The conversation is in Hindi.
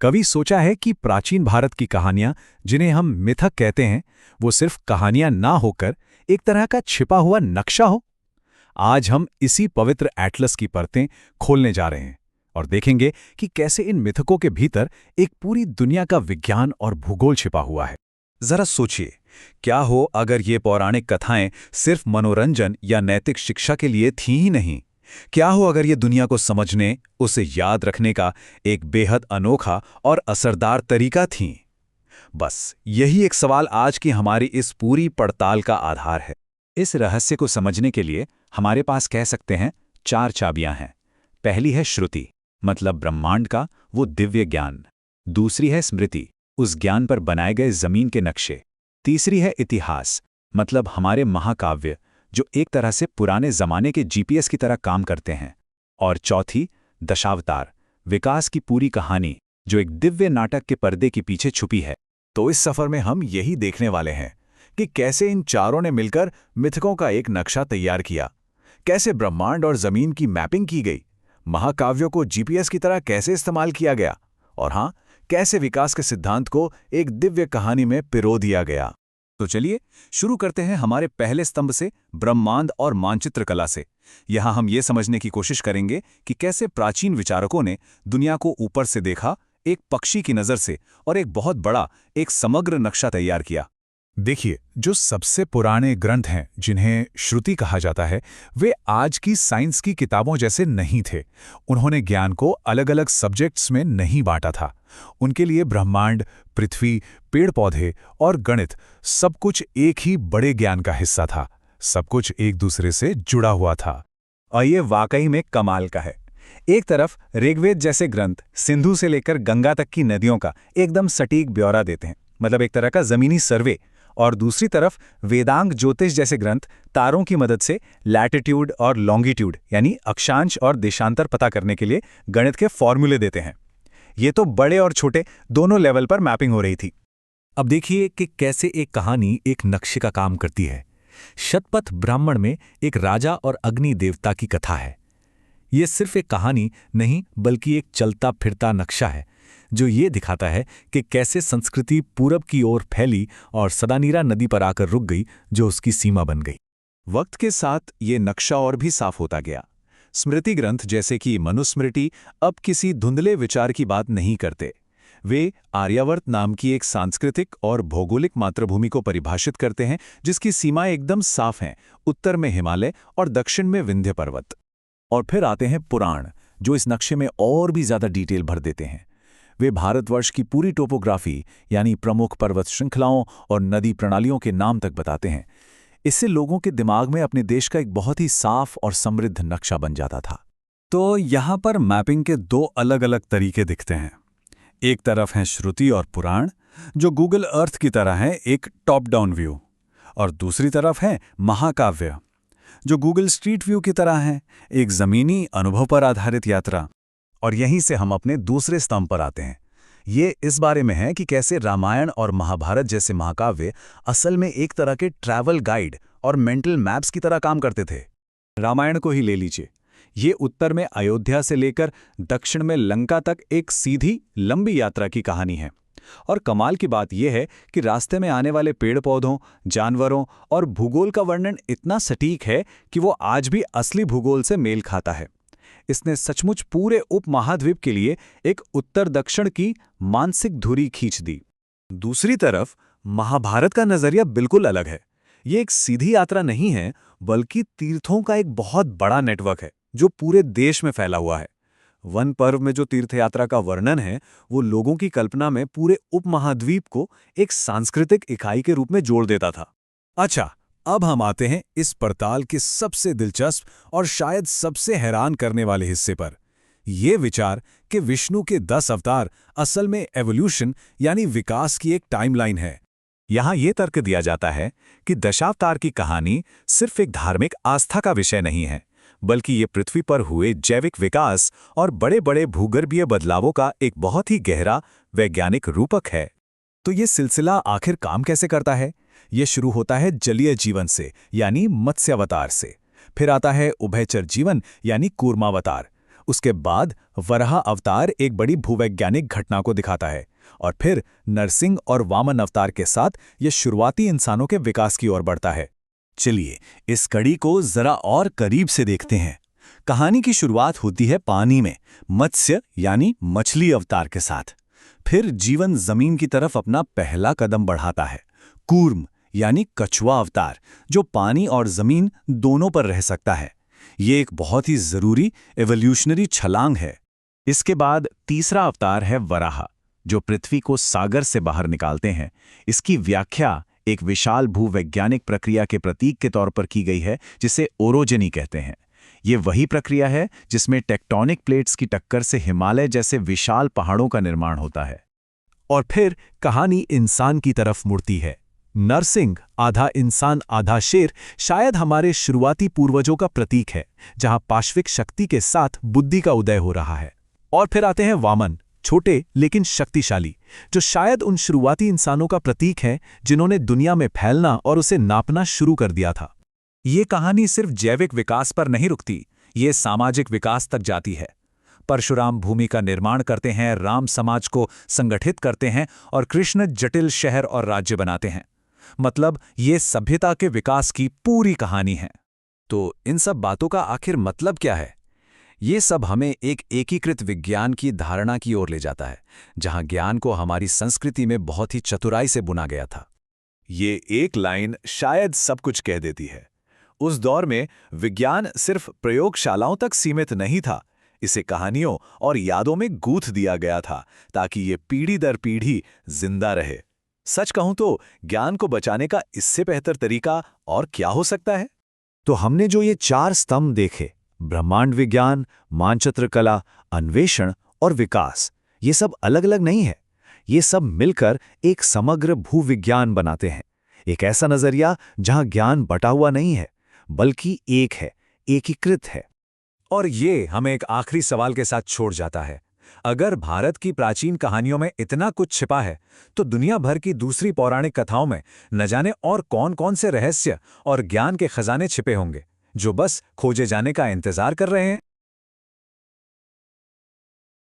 कभी सोचा है कि प्राचीन भारत की कहानियां, जिन्हें हम मिथक कहते हैं, वो सिर्फ कहानियां ना होकर एक तरह का छिपा हुआ नक्शा हो? आज हम इसी पवित्र एटलस की परतें खोलने जा रहे हैं और देखेंगे कि कैसे इन मिथकों के भीतर एक पूरी दुनिया का विज्ञान और भूगोल छिपा हुआ है। जरा सोचिए, क्या हो अगर ये पौराणिक कथाएं सिर्फ मनोरंजन या नैतिक शिक्षा के लिए थीं ही नहीं? क्या हो अगर ये दुनिया को समझने, उसे याद रखने का एक बेहद अनोखा और असरदार तरीका थीं? बस यही एक सवाल आज की हमारी इस पूरी पड़ताल का आधार है। इस रहस्य को समझने के लिए हमारे पास कह सकते हैं 4 चाबियां हैं। पहली है श्रुति, मतलब ब्रह्मांड का वो दिव्य ज्ञान। दूसरी है स्मृति, उस ज्ञान पर बनाए गए जमीन के नक्शे। तीसरी है इतिहास, मतलब हमारे महाकाव्य, जो एक तरह से पुराने जमाने के जीपीएस की तरह काम करते हैं। और चौथी, दशावतार, विकास की पूरी कहानी, जो एक दिव्य नाटक के पर्दे के पीछे छुपी है। तो इस सफर में हम यही देखने वाले हैं कि कैसे इन चारों ने मिलकर मिथकों का एक नक्शा तैयार किया, कैसे ब्रह्मांड और जमीन की मैपिंग की गई, महाकाव्यों को जीपीएस की तरह कैसे इस्तेमाल किया गया, और हाँ, कैसे विकास के सिद्धांत को एक दिव्य कहानी में पिरो दिया गया। तो चलिए शुरू करते हैं हमारे पहले स्तंभ से, ब्रह्मांड और मानचित्र कला से। यहां हम ये समझने की कोशिश करेंगे कि कैसे प्राचीन विचारकों ने दुनिया को ऊपर से देखा, एक पक्षी की नज़र से, और एक बहुत बड़ा, एक समग्र नक्शा तैयार किया। देखिए, जो सबसे पुराने ग्रंथ हैं, जिन्हें श्रुति कहा जाता है, वे आज की साइंस की किताबों जैसे नहीं थे। उन्होंने ज्ञान को अलग अलग सब्जेक्ट्स में नहीं बांटा था। उनके लिए ब्रह्मांड, पृथ्वी, पेड़ पौधे और गणित सब कुछ एक ही बड़े ज्ञान का हिस्सा था। सब कुछ एक दूसरे से जुड़ा हुआ था। और ये वाकई में कमाल का है। एक तरफ ऋग्वेद जैसे ग्रंथ सिंधु से लेकर गंगा तक की नदियों का एकदम सटीक ब्यौरा देते हैं, मतलब एक तरह का जमीनी सर्वे। और दूसरी तरफ वेदांग ज्योतिष जैसे ग्रंथ तारों की मदद से लैटिट्यूड और लॉन्गिट्यूड, यानी अक्षांश और देशांतर पता करने के लिए गणित के फॉर्मूले देते हैं। ये तो बड़े और छोटे दोनों लेवल पर मैपिंग हो रही थी। अब देखिए कि कैसे एक कहानी एक नक्शे का काम करती है। शतपथ ब्राह्मण में एक राजा और अग्नि देवता की कथा है। ये सिर्फ एक कहानी नहीं, बल्कि एक चलता फिरता नक्शा है, जो ये दिखाता है कि कैसे संस्कृति पूरब की ओर फैली और सदानीरा नदी पर आकर रुक गई, जो उसकी सीमा बन गई। वक्त के साथ ये नक्शा और भी साफ होता गया। स्मृति ग्रंथ जैसे कि मनुस्मृति अब किसी धुंधले विचार की बात नहीं करते। वे आर्यावर्त नाम की एक सांस्कृतिक और भौगोलिक मातृभूमि को परिभाषित करते हैं, जिसकी सीमाएं एकदम साफ हैं, उत्तर में हिमालय और दक्षिण में विंध्य पर्वत। और फिर आते हैं पुराण, जो इस नक्शे में और भी ज्यादा डिटेल भर देते हैं। वे भारतवर्ष की पूरी टोपोग्राफी, यानी प्रमुख पर्वत श्रृंखलाओं और नदी प्रणालियों के नाम तक बताते हैं। इससे लोगों के दिमाग में अपने देश का एक बहुत ही साफ और समृद्ध नक्शा बन जाता था। तो यहाँ पर मैपिंग के 2 अलग अलग तरीके दिखते हैं। एक तरफ है श्रुति और पुराण, जो गूगल अर्थ की तरह है, एक टॉप डाउन व्यू, और दूसरी तरफ है महाकाव्य, जो गूगल स्ट्रीट व्यू की तरह है, एक जमीनी अनुभव पर आधारित यात्रा। और यहीं से हम अपने दूसरे स्तंभ पर आते हैं। ये इस बारे में है कि कैसे रामायण और महाभारत जैसे महाकाव्य असल में एक तरह के ट्रैवल गाइड और मेंटल मैप्स की तरह काम करते थे। रामायण को ही ले लीजिए। ये उत्तर में अयोध्या से लेकर दक्षिण में लंका तक एक सीधी लंबी यात्रा की कहानी है। और कमाल की बात यह है कि रास्ते में आने वाले पेड़ पौधों, जानवरों और भूगोल का वर्णन इतना सटीक है कि वो आज भी असली भूगोल से मेल खाता है। इसने सचमुच पूरे उपमहाद्वीप के लिए एक उत्तर दक्षिण की मानसिक धुरी खींच दी। दूसरी तरफ महाभारत का नजरिया बिल्कुल अलग है। ये एक सीधी यात्रा नहीं है, बल्कि तीर्थों का एक बहुत बड़ा नेटवर्क है, जो पूरे देश में फैला हुआ है। वन पर्व में जो तीर्थयात्रा का वर्णन है, वो लोगों की कल्पना में पूरे उपमहाद्वीप को एक सांस्कृतिक इकाई के रूप में जोड़ देता था। अच्छा, अब हम आते हैं इस पड़ताल के सबसे दिलचस्प और शायद सबसे हैरान करने वाले हिस्से पर। ये विचार कि विष्णु के 10 अवतार असल में एवोल्यूशन, यानी विकास की एक टाइमलाइन है। यहाँ ये तर्क दिया जाता है कि दशावतार की कहानी सिर्फ एक धार्मिक आस्था का विषय नहीं है, बल्कि ये पृथ्वी पर हुए जैविक विकास और बड़े बड़े भूगर्भीय बदलावों का एक बहुत ही गहरा वैज्ञानिक रूपक है। तो ये सिलसिला आखिर काम कैसे करता है? ये शुरू होता है जलीय जीवन से, यानी मत्स्यावतार से। फिर आता है उभयचर जीवन, यानी कूर्मावतार। उसके बाद वराह अवतार एक बड़ी भूवैज्ञानिक घटना को दिखाता है, और फिर नरसिंह और वामन अवतार के साथ यह शुरुआती इंसानों के विकास की ओर बढ़ता है। चलिए इस कड़ी को जरा और करीब से देखते हैं। कहानी की शुरुआत होती है पानी में, मत्स्य यानी मछली अवतार के साथ। फिर जीवन जमीन की तरफ अपना पहला कदम बढ़ाता है, कूर्म यानी कछुआ अवतार, जो पानी और जमीन दोनों पर रह सकता है। ये एक बहुत ही जरूरी एवोल्यूशनरी छलांग है। इसके बाद तीसरा अवतार है वराह, जो पृथ्वी को सागर से बाहर निकालते हैं। इसकी व्याख्या एक विशाल भूवैज्ञानिक प्रक्रिया के प्रतीक के तौर पर की गई है, जिसे ओरोजेनी कहते हैं। ये वही प्रक्रिया है जिसमें टेक्टोनिक प्लेट्स की टक्कर से हिमालय जैसे विशाल पहाड़ों का निर्माण होता है। और फिर कहानी इंसान की तरफ मुड़ती है। नरसिंह, आधा इंसान आधा शेर, शायद हमारे शुरुआती पूर्वजों का प्रतीक है, जहां पाश्विक शक्ति के साथ बुद्धि का उदय हो रहा है। और फिर आते हैं वामन, छोटे लेकिन शक्तिशाली, जो शायद उन शुरुआती इंसानों का प्रतीक है जिन्होंने दुनिया में फैलना और उसे नापना शुरू कर दिया था। ये कहानी सिर्फ जैविक विकास पर नहीं रुकती, ये सामाजिक विकास तक जाती है। परशुराम भूमि का निर्माण करते हैं, राम समाज को संगठित करते हैं, और कृष्ण जटिल शहर और राज्य बनाते हैं। मतलब ये सभ्यता के विकास की पूरी कहानी है। तो इन सब बातों का आखिर मतलब क्या है? ये सब हमें एक एकीकृत विज्ञान की धारणा की ओर ले जाता है, जहां ज्ञान को हमारी संस्कृति में बहुत ही चतुराई से बुना गया था। ये एक लाइन शायद सब कुछ कह देती है। उस दौर में विज्ञान सिर्फ प्रयोगशालाओं तक सीमित नहीं था, इसे कहानियों और यादों में गूंथ दिया गया था, ताकि ये पीढ़ी दर पीढ़ी जिंदा रहे। सच कहूं तो ज्ञान को बचाने का इससे बेहतर तरीका और क्या हो सकता है? तो हमने जो ये 4 स्तंभ देखे, ब्रह्मांड विज्ञान, मानचित्र कला, अन्वेषण और विकास, ये सब अलग अलग नहीं है। ये सब मिलकर एक समग्र भूविज्ञान बनाते हैं। एक ऐसा नजरिया जहां ज्ञान बटा हुआ नहीं है, बल्कि एक है, एकीकृत है। और ये हमें एक आखिरी सवाल के साथ छोड़ जाता है। अगर भारत की प्राचीन कहानियों में इतना कुछ छिपा है, तो दुनिया भर की दूसरी पौराणिक कथाओं में न जाने और कौन-कौन से रहस्य और ज्ञान के खजाने छिपे होंगे, जो बस खोजे जाने का इंतजार कर रहे हैं।